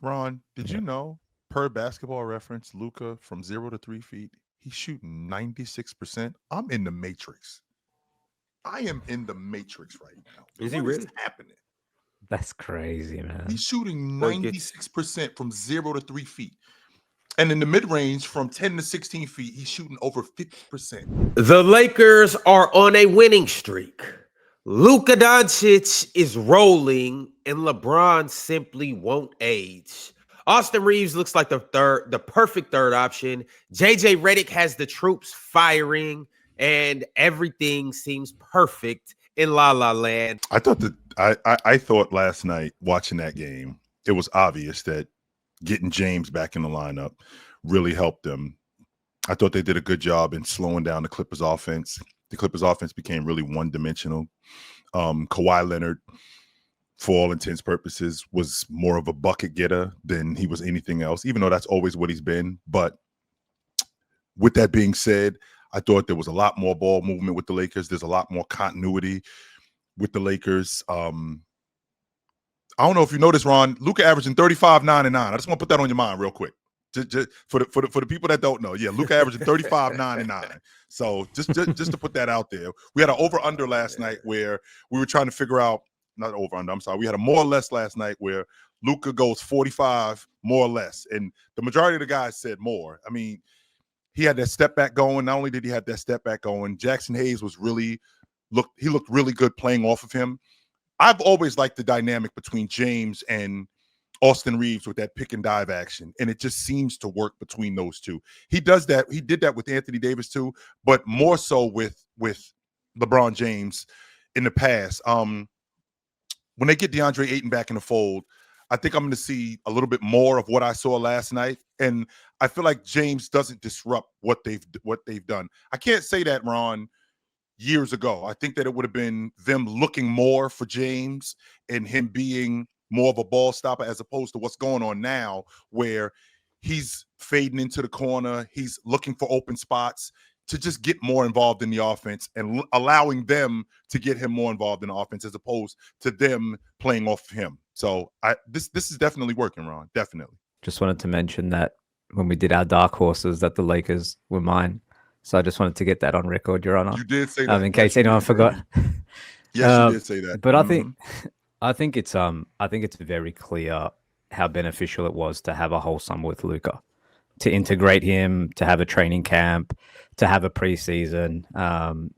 Ron, did Yeah. you know, per basketball reference, Luka from 0 to 3 feet, he's shooting 96%. I'm in the matrix. I am in the matrix right now. Is he What is really? happening? That's crazy, He's man. shooting So he gets 96% from 0 to 3 feet. And in the mid range from 10 to 16 feet, he's shooting over 50%. the Lakers are on a winning streak. Luka Dončić is rolling, and LeBron simply won't age. Austin Reaves looks like the perfect third option. JJ Redick has the troops firing, and everything seems perfect in La La Land. I thought that I thought last night watching that game, it was obvious that getting James back in the lineup really helped them. I thought they did a good job in slowing down the Clippers offense. The Clippers offense became really one-dimensional. Kawhi Leonard, for all intents purposes, was more of a bucket getter than he was anything else, even though that's always what he's been. But with that being said, I thought there was a lot more ball movement with the Lakers. There's a lot more continuity with the Lakers. I don't know if you noticed, Ron, Luka averaging 35, 9, and 9. I just want to put that on your mind real quick. Just for the people that don't know. Yeah, Luka averaging 35, 9, and 9. So just to put that out there. We had an over-under last night where we were trying to figure out, not over-under, I'm sorry. We had a more or less last night where Luka goes 45, more or less. And the majority of the guys said more. I mean, he had that step back going. Not only did he have that step back going, Jackson Hayes was looked really good playing off of him. I've always liked the dynamic between James and Austin Reaves with that pick and dive action, and it just seems to work between those two. He does that. He did that with Anthony Davis too, but more so with LeBron James in the past. When they get DeAndre Ayton back in the fold, I think I'm going to see a little bit more of what I saw last night, and I feel like James doesn't disrupt what they've done. I can't say that, Ron, years ago. I think that it would have been them looking more for James and him being more of a ball stopper as opposed to what's going on now where he's fading into the corner. He's looking for open spots to just get more involved in the offense and allowing them to get him more involved in the offense as opposed to them playing off him. So this is definitely working, Ron. Definitely. Just wanted to mention that when we did our dark horses, that the Lakers were mine. So I just wanted to get that on record, Your Honor. You did say that. In case anyone forgot. Yes, you did say that. But I think it's very clear how beneficial it was to have a whole summer with Luka, to integrate him, to have a training camp, to have a preseason,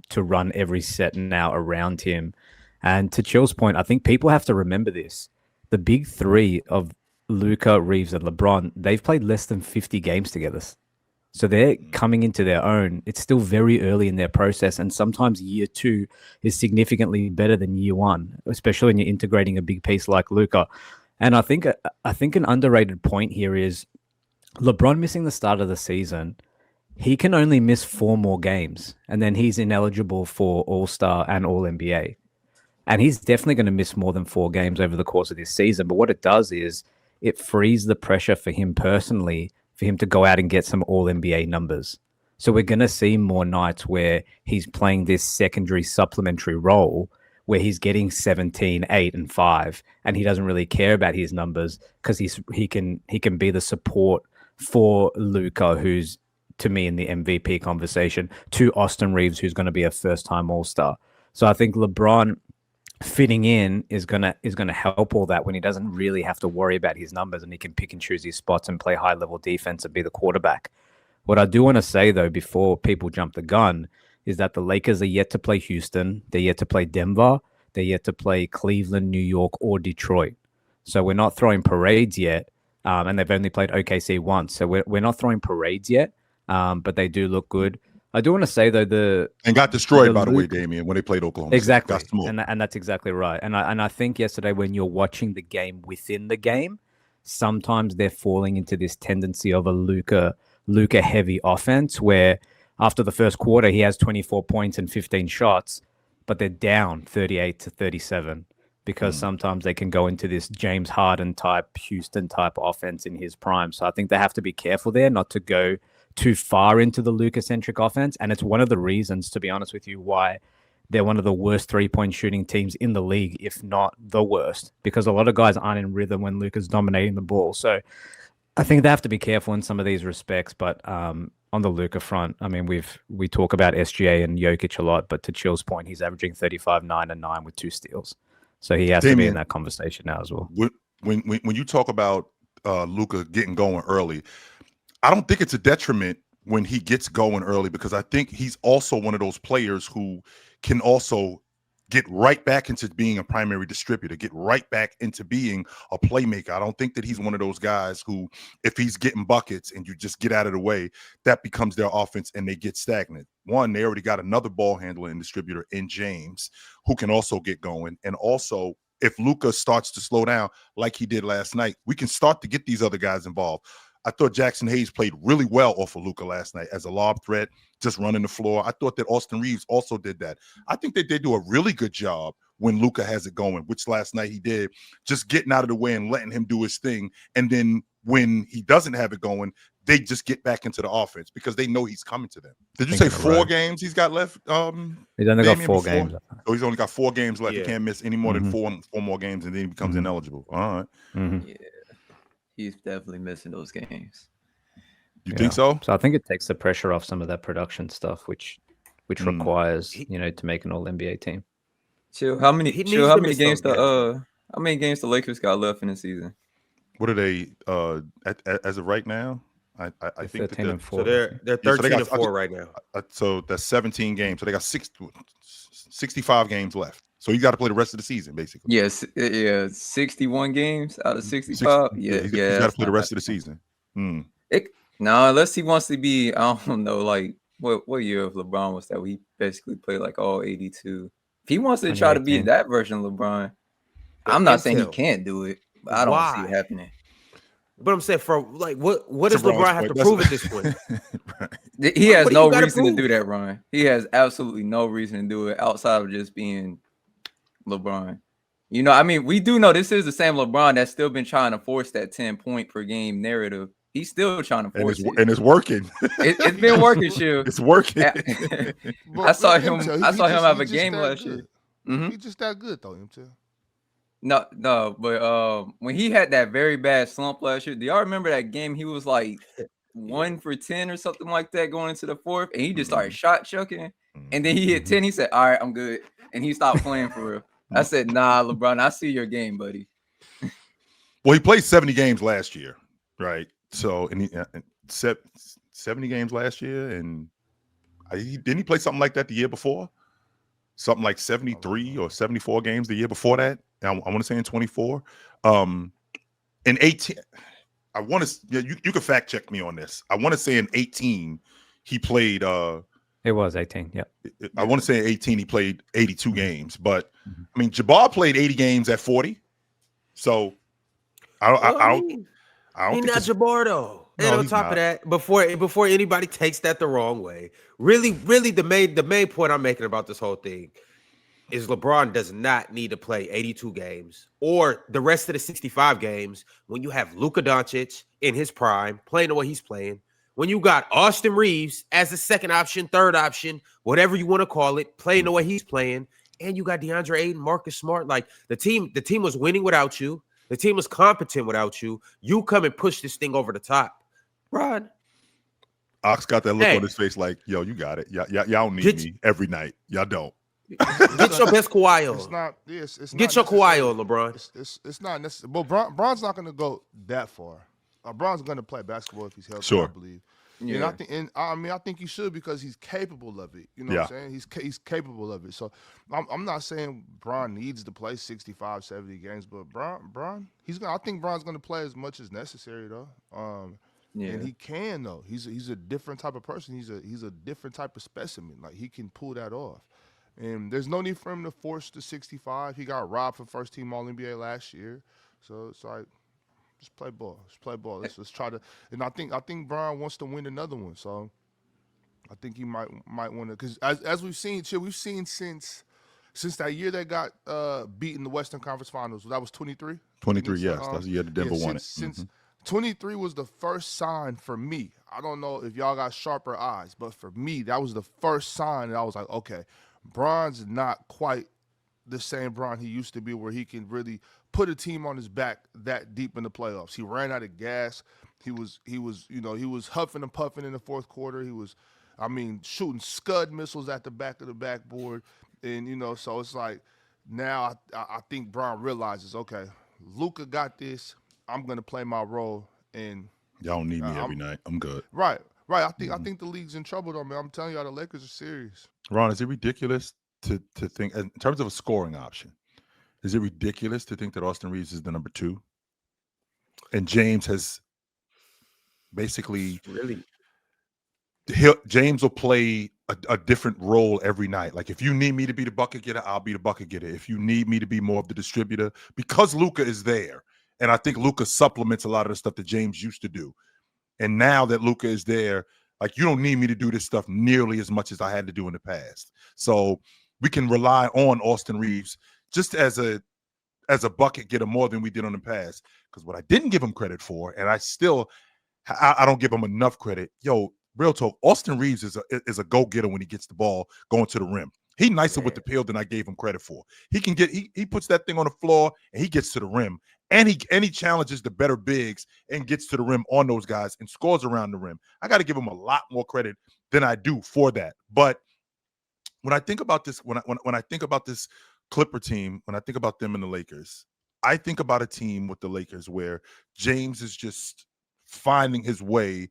to run every set now around him. And to Chill's point, I think people have to remember this. The big three of Luka, Reaves, and LeBron, they've played less than 50 games together. So they're coming into their own. It's still very early in their process. And sometimes year two is significantly better than year one, especially when you're integrating a big piece like Luka. And I think an underrated point here is LeBron missing the start of the season. He can only miss 4 more games, and then he's ineligible for All-Star and All-NBA. And he's definitely going to miss more than 4 games over the course of this season. But what it does is it frees the pressure for him personally for him to go out and get some All-NBA numbers. So we're going to see more nights where he's playing this secondary supplementary role where he's getting 17, 8, and 5, and he doesn't really care about his numbers because he can be the support for Luka, who's, to me, in the MVP conversation, to Austin Reaves, who's going to be a first-time All-Star. So I think LeBron fitting in is gonna help all that when he doesn't really have to worry about his numbers and he can pick and choose his spots and play high-level defense and be the quarterback. What I do want to say, though, before people jump the gun, is that the Lakers are yet to play Houston, they're yet to play Denver, they're yet to play Cleveland, New York, or Detroit. So we're not throwing parades yet, and they've only played OKC once. So we're not throwing parades yet, but they do look good. I do want to say, though, and got destroyed, by the way, Damian, when they played Oklahoma. Exactly, and that's exactly right. And I think yesterday when you're watching the game within the game, sometimes they're falling into this tendency of a Luka heavy offense where after the first quarter he has 24 points and 15 shots, but they're down 38-37 because sometimes they can go into this James Harden type, Houston type offense in his prime. So I think they have to be careful there not to go too far into the Luka-centric offense. And it's one of the reasons, to be honest with you, why they're one of the worst 3-point shooting teams in the league, if not the worst, because a lot of guys aren't in rhythm when Luka's dominating the ball. So I think they have to be careful in some of these respects. But on the Luka front, I mean, we talk about SGA and Jokic a lot, but to Chill's point, he's averaging 35, 9, and 9 with 2 steals. So he has to be in that conversation now as well. When you talk about Luka getting going early, I don't think it's a detriment when he gets going early, because I think he's also one of those players who can also get right back into being a primary distributor, get right back into being a playmaker. I don't think that he's one of those guys who, if he's getting buckets and you just get out of the way, that becomes their offense and they get stagnant. One, they already got another ball handler and distributor in James who can also get going. And also, if Luka starts to slow down like he did last night, we can start to get these other guys involved. I thought Jackson Hayes played really well off of Luka last night as a lob threat, just running the floor. I thought that Austin Reaves also did that. I think that they do a really good job when Luka has it going, which last night he did, just getting out of the way and letting him do his thing. And then when he doesn't have it going, they just get back into the offense because they know he's coming to them. Did you say 4 games he's got left? He's only got 4 games. Oh, he's only got 4 games left. Yeah. He can't miss any more than 4 more games, and then he becomes ineligible. All right. Yeah. He's definitely missing those games. You think so? So I think it takes the pressure off some of that production stuff, which requires to make an All NBA team. Chill. How many games the Lakers got left in the season? What are they as of right now? I think 13 and 4. So they're 13 and 4 right now. So that's 17 games. So they got 65 games left. So you got to play the rest of the season, basically. Yes, 61 games out of 65. You got to play the rest of the season. No, unless he wants to be, I don't know, like what year of LeBron was that? He basically played like all 82. If he wants to try to be that version of LeBron, I'm not saying he can't do it, but I don't see it happening. But I'm saying, for like, what does LeBron have to prove at this point? Right. He has no reason to do that, Ron. He has absolutely no reason to do it outside of just being LeBron. You know, I mean, we do know this is the same LeBron that's still been trying to force that 10-point per game narrative. He's still trying to force it. And it's working. It's been working, Shiv. It's working. I saw him have a game last year. He's just that good, though, him too. No, but when he had that very bad slump last year, do y'all remember that game? He was like 1 for 10 or something like that going into the fourth, and he just started shot chucking, and then he hit 10. He said, "All right, I'm good," and he stopped playing for real. I said, "Nah, LeBron, I see your game, buddy." Well, he played 70 games last year, right? So, and he 70 games last year, and didn't he play something like that the year before? Something like 73 or 74 games the year before that. I want to say in 24. In 18, I want to. Yeah, you can fact check me on this. I want to say in 18 he played. It was 18. Yeah. I want to say in 18 he played 82 games, but I mean Jabbar played 80 games at 40. So I don't He's think not Jabbar though. And on top of that, before anybody takes that the wrong way, really the main point I'm making about this whole thing is LeBron does not need to play 82 games or the rest of the 65 games when you have Luka Dončić in his prime playing the way he's playing. When you got Austin Reaves as the second option, third option, whatever you want to call it, playing the way he's playing, and you got DeAndre Ayton, Marcus Smart. Like the team was winning without you. The team was competent without you. You come and push this thing over the top. Rod. Ox got that look on his face like, yo, you got it. Y'all don't need me every night. Y'all don't. Get your best Kawhi on. It's not. Yes, Get your Kawhi on, LeBron. It's not necessary. But Bron's not going to go that far. Bron's going to play basketball if he's healthy. Sure. I believe. Yeah. And I think he should because he's capable of it. You know what I'm saying? He's capable of it. So I'm not saying Bron needs to play 65, 70 games, but Bron, I think Bron's going to play as much as necessary though. And he can though. He's a different type of person. He's a different type of specimen. Like he can pull that off. And there's no need for him to force the 65. He got robbed for first team All NBA last year. So it's like just play ball. Let's try to. And I think Bron wants to win another one. So I think he might want to, because as we've seen since that year they got beat in the Western Conference Finals. That was 23. 23, yes. That's the year the Denver won it. Since 23 was the first sign for me. I don't know if y'all got sharper eyes, but for me, that was the first sign that I was like, okay, Bron's not quite the same Bron he used to be, where he can really put a team on his back that deep in the playoffs. He ran out of gas. He was huffing and puffing in the fourth quarter. He was, shooting Scud missiles at the back of the backboard, and so it's like now I think Bron realizes, okay, Luka got this. I'm gonna play my role, and y'all don't need me every night. I'm good. Right. I think the league's in trouble though, man. I'm telling y'all, the Lakers are serious. Ron, is it ridiculous to think, in terms of a scoring option, is it ridiculous to think that Austin Reaves is the number 2? And James has basically James will play a different role every night. Like, if you need me to be the bucket getter, I'll be the bucket getter. If you need me to be more of the distributor, because Luka is there. And I think Luka supplements a lot of the stuff that James used to do. And now that Luka is there, like, you don't need me to do this stuff nearly as much as I had to do in the past. So we can rely on Austin Reaves just as a bucket getter more than we did on the past. Because what I didn't give him credit for, and I don't give him enough credit. Yo, real talk, Austin Reaves is a go-getter when he gets the ball going to the rim. He nicer with the peel than I gave him credit for. He can get he puts that thing on the floor and he gets to the rim. And he challenges the better bigs and gets to the rim on those guys and scores around the rim. I got to give him a lot more credit than I do for that. But when I think about this, when I think about this Clipper team, when I think about them and the Lakers, I think about a team with the Lakers where James is just finding his way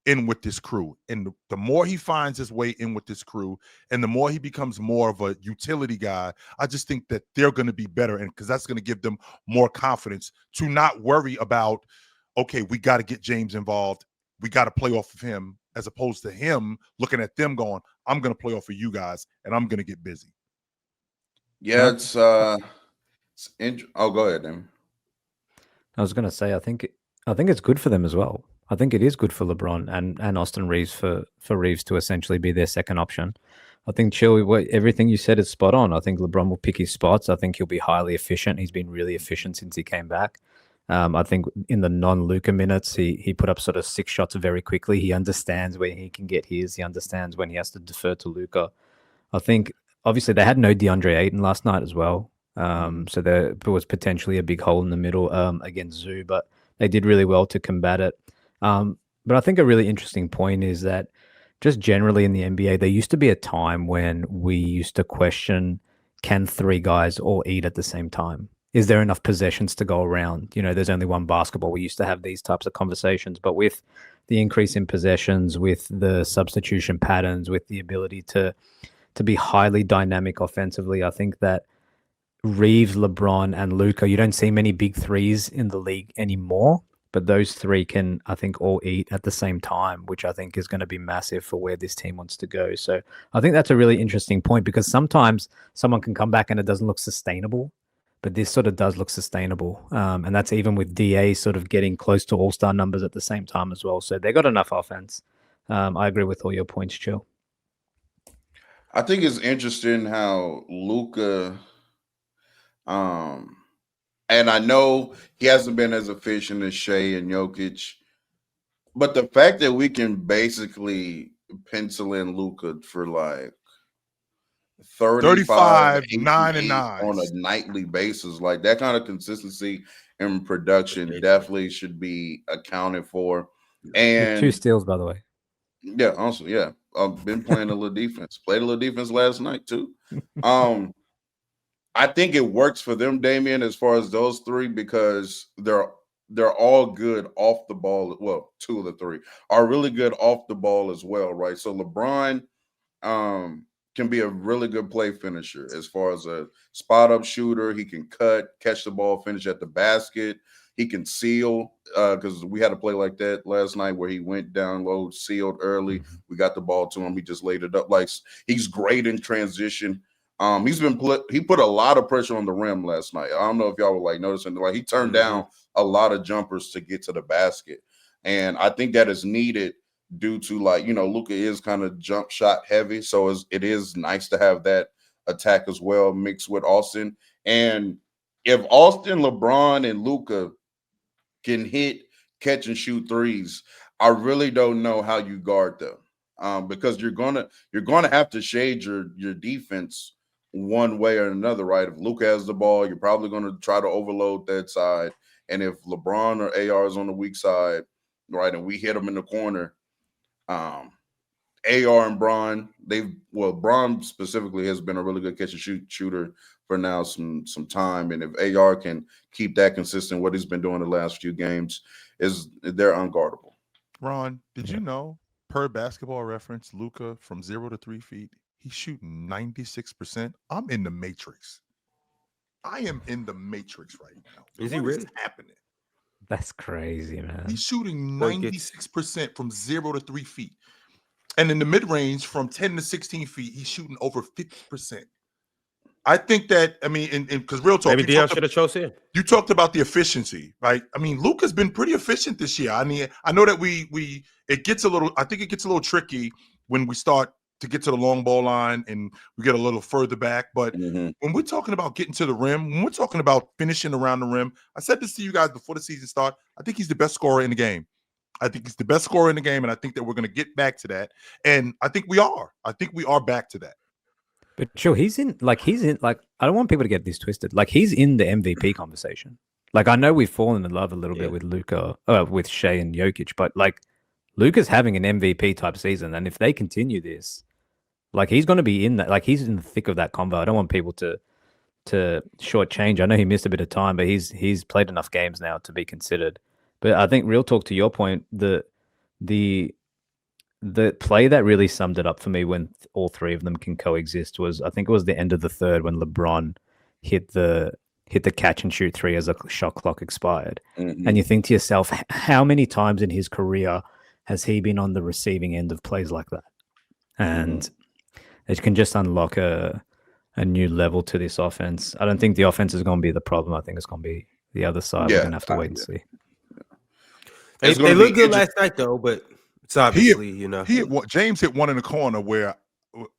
in with this crew. And the more he finds his way in with this crew and the more he becomes more of a utility guy, I just think that they're going to be better. And because that's going to give them more confidence to not worry about, okay, we got to get James involved. We got to play off of him, as opposed to him looking at them going, I'm going to play off of you guys and I'm going to get busy. Yeah, oh, go ahead, then. I was going to say, I think it's good for them as well. I think it is good for LeBron and Austin Reaves for Reaves to essentially be their second option. I think, Chill, everything you said is spot on. I think LeBron will pick his spots. I think he'll be highly efficient. He's been really efficient since he came back. I think in the non-Luka minutes, he put up sort of 6 shots very quickly. He understands where he can get his. He understands when he has to defer to Luka. I think, obviously, they had no DeAndre Ayton last night as well. So there was potentially a big hole in the middle against Zoo, but they did really well to combat it. But I think a really interesting point is that just generally in the NBA, there used to be a time when we used to question, can 3 guys all eat at the same time? Is there enough possessions to go around? There's only one basketball. We used to have these types of conversations, but with the increase in possessions, with the substitution patterns, with the ability to be highly dynamic offensively, I think that Reaves, LeBron, and Luka, you don't see many big threes in the league anymore, but those 3 can, I think, all eat at the same time, which I think is going to be massive for where this team wants to go. So I think that's a really interesting point, because sometimes someone can come back and it doesn't look sustainable, but this sort of does look sustainable. And that's even with DA sort of getting close to all-star numbers at the same time as well. So they got enough offense. I agree with all your points, Chill. I think it's interesting how Luka, and I know he hasn't been as efficient as Shea and Jokic, but the fact that we can basically pencil in Luka for like 35, 9 and 9 on a nightly basis, like that kind of consistency and production definitely should be accounted for. And with 2 steals, by the way. Yeah, also, yeah. I've been playing a little defense. Played a little defense last night too. I think it works for them, Damian, as far as those 3, because they're all good off the ball. Well, 2 of the 3 are really good off the ball as well, right? So LeBron can be a really good play finisher as far as a spot up shooter. He can cut, catch the ball, finish at the basket. He can seal, because we had a play like that last night where he went down low, sealed early. We got the ball to him. He just laid it up. Like, he's great in transition. He put a lot of pressure on the rim last night. I don't know if y'all were like noticing, like he turned down a lot of jumpers to get to the basket. And I think that is needed due to, like, Luka is kind of jump shot heavy. So it is nice to have that attack as well mixed with Austin. And if Austin, LeBron, and Luka can hit, catch, and shoot threes, I really don't know how you guard them. because you're gonna have to shade your defense one way or another, right? If Luka has the ball, you're probably going to try to overload that side, and if LeBron or AR is on the weak side, right, and we hit them in the corner, AR and Bron, Bron specifically has been a really good catch and shoot shooter for now some time, and if AR can keep that consistent, what he's been doing the last few games, they're unguardable. Ron, did you know, per Basketball Reference, Luka from 0 to 3 feet, he's shooting 96%. I'm in the matrix. I am in the matrix right now. Is he really? What is happening? That's crazy, man. He's shooting 96% from 0 to 3 feet. And in the mid-range, from 10 to 16 feet, he's shooting over 50%. I think that, I mean, because real talk, maybe Dion should have chose him. You talked about the efficiency, right? I mean, Luka's been pretty efficient this year. I mean, I know that it gets a little tricky when we start to get to the long ball line and we get a little further back. But when we're talking about getting to the rim, when we're talking about finishing around the rim, I said this to you guys before the season started. I think he's the best scorer in the game. And I think that we're going to get back to that. And I think we are. I think we are back to that. But sure, he's in. I don't want people to get this twisted. Like, he's in the MVP conversation. Like, I know we've fallen in love a little bit with Luka, with Shea and Jokic, but like, Luka's having an MVP type season, and if they continue this, like, he's going to be in that. Like, he's in the thick of that convo. I don't want people to shortchange. I know he missed a bit of time, but he's played enough games now to be considered. But I think, real talk, to your point, the play that really summed it up for me when all three of them can coexist was, I think it was the end of the third when LeBron hit the catch and shoot three as a shot clock expired. And you think to yourself, how many times in his career has he been on the receiving end of plays like that? And it can just unlock a new level to this offense. I don't think the offense is going to be the problem. I think it's going to be the other side. We're going to have to wait and see. They looked good last night, though, but it's obviously, James hit one in the corner where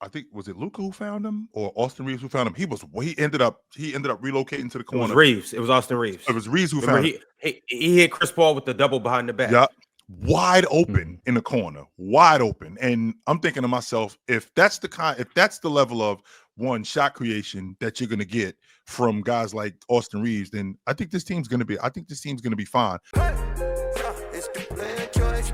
I think, was it Luka who found him or Austin Reaves who found him? He ended up relocating to the corner. It was Reaves. It was Austin Reaves. It was Reaves who found him. He hit Chris Paul with the double behind the back. Yeah, wide open in the corner, wide open. And I'm thinking to myself, if that's the level of one shot creation that you're going to get from guys like Austin Reaves, then I think this team's going to be fine. It's the player choice,